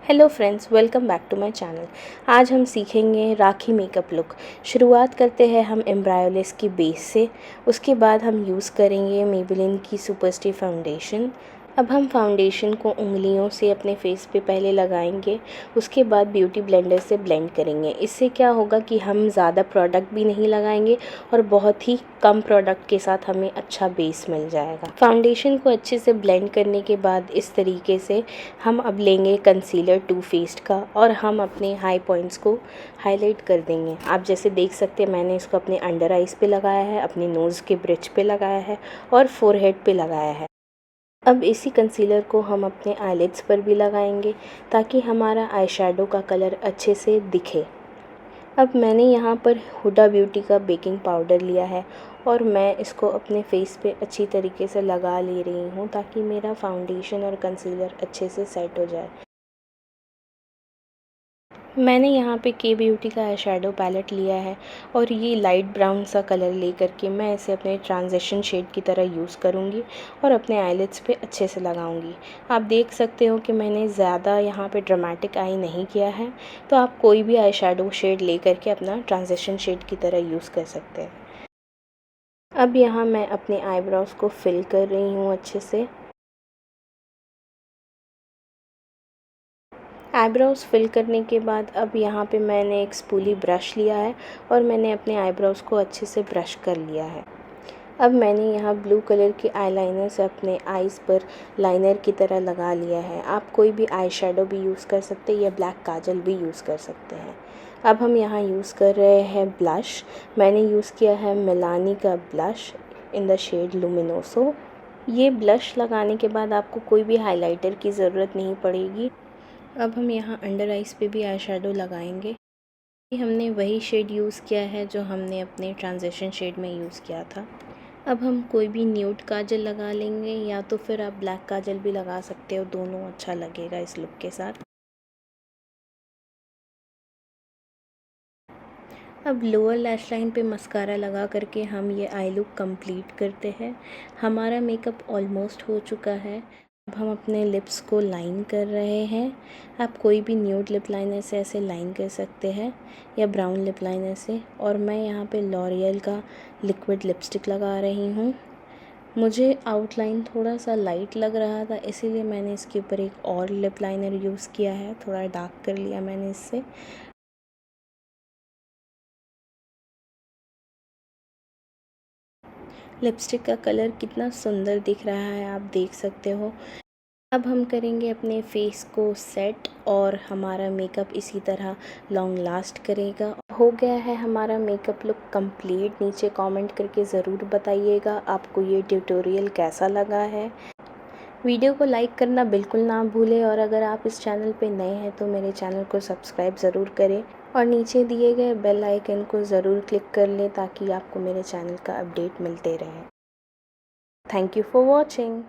Hello friends, welcome back to my channel. आज हम सीखेंगे राखी मेकअप लुक। शुरुआत करते हैं हम एम्ब्रायोलेस की बेस से। उसके बाद हम यूज़ करेंगे मेबेलिन की सुपर फाउंडेशन। अब हम फाउंडेशन को उंगलियों से अपने फेस पे पहले लगाएंगे, उसके बाद ब्यूटी ब्लेंडर से ब्लेंड करेंगे। इससे क्या होगा कि हम ज़्यादा प्रोडक्ट भी नहीं लगाएंगे और बहुत ही कम प्रोडक्ट के साथ हमें अच्छा बेस मिल जाएगा। फाउंडेशन को अच्छे से ब्लेंड करने के बाद इस तरीके से हम अब लेंगे कंसीलर टू फेस्ड का और हम अपने हाई पॉइंट्स को हाईलाइट कर देंगे। आप जैसे देख सकते हैं, मैंने इसको अपने अंडर आइज़ पे लगाया है, अपनी नोज़ के ब्रिज पे लगाया है और फोरहेड पे लगाया है। अब इसी कंसीलर को हम अपने आईलिड्स पर भी लगाएंगे ताकि हमारा आई शेडो का कलर अच्छे से दिखे। अब मैंने यहाँ पर हुडा ब्यूटी का बेकिंग पाउडर लिया है और मैं इसको अपने फेस पे अच्छी तरीके से लगा ले रही हूँ ताकि मेरा फाउंडेशन और कंसीलर अच्छे से सेट हो जाए। मैंने यहाँ पे के ब्यूटी का आई शेडो पैलेट लिया है और ये लाइट ब्राउन सा कलर लेकर के मैं इसे अपने ट्रांजिशन शेड की तरह यूज़ करूँगी और अपने आईलिड्स पे अच्छे से लगाऊँगी। आप देख सकते हो कि मैंने ज़्यादा यहाँ पे ड्रामेटिक आई नहीं किया है, तो आप कोई भी आई शेडो शेड ले करके अपना ट्रांजिशन शेड की तरह यूज़ कर सकते हैं। अब यहाँ मैं अपने आईब्रोज़ को फिल कर रही हूँ अच्छे से। आईब्रोज़ फिल करने के बाद अब यहाँ पे मैंने एक स्पूली ब्रश लिया है और मैंने अपने आईब्रोज़ को अच्छे से ब्रश कर लिया है। अब मैंने यहाँ ब्लू कलर के आईलाइनर से अपने आईज़ पर लाइनर की तरह लगा लिया है। आप कोई भी आई शेडो भी यूज़ कर सकते हैं या ब्लैक काजल भी यूज़ कर सकते हैं। अब हम यहाँ यूज़ कर रहे हैं ब्लश। मैंने यूज़ किया है मिलानी का ब्लश इन द शेड लुमिनोसो। ये ब्लश लगाने के बाद आपको कोई भी हाइलाइटर की ज़रूरत नहीं पड़ेगी। अब हम यहाँ अंडर आइज़ पे भी आई शेडो लगाएंगे। हमने वही शेड यूज़ किया है जो हमने अपने ट्रांजिशन शेड में यूज़ किया था। अब हम कोई भी न्यूड काजल लगा लेंगे या तो फिर आप ब्लैक काजल भी लगा सकते हो, दोनों अच्छा लगेगा इस लुक के साथ। अब लोअर लैश लाइन पे मस्कारा लगा करके हम ये आई लुक कंप्लीट करते हैं। हमारा मेकअप ऑलमोस्ट हो चुका है। अब हम अपने लिप्स को लाइन कर रहे हैं। आप कोई भी न्यूड लिप लाइनर से ऐसे लाइन कर सकते हैं या ब्राउन लिप लाइनर से। और मैं यहाँ पे लॉरियल का लिक्विड लिपस्टिक लगा रही हूँ। मुझे आउटलाइन थोड़ा सा लाइट लग रहा था, इसीलिए मैंने इसके ऊपर एक और लिप लाइनर यूज़ किया है, थोड़ा डार्क कर लिया मैंने इससे। लिपस्टिक का कलर कितना सुंदर दिख रहा है, आप देख सकते हो। अब हम करेंगे अपने फेस को सेट और हमारा मेकअप इसी तरह लॉन्ग लास्ट करेगा। हो गया है हमारा मेकअप लुक कंप्लीट। नीचे कमेंट करके ज़रूर बताइएगा आपको ये ट्यूटोरियल कैसा लगा है। वीडियो को लाइक करना बिल्कुल ना भूलें और अगर आप इस चैनल पे नए हैं तो मेरे चैनल को सब्सक्राइब ज़रूर करें और नीचे दिए गए बेल आइकन को ज़रूर क्लिक कर लें ताकि आपको मेरे चैनल का अपडेट मिलते रहे। Thank you for watching.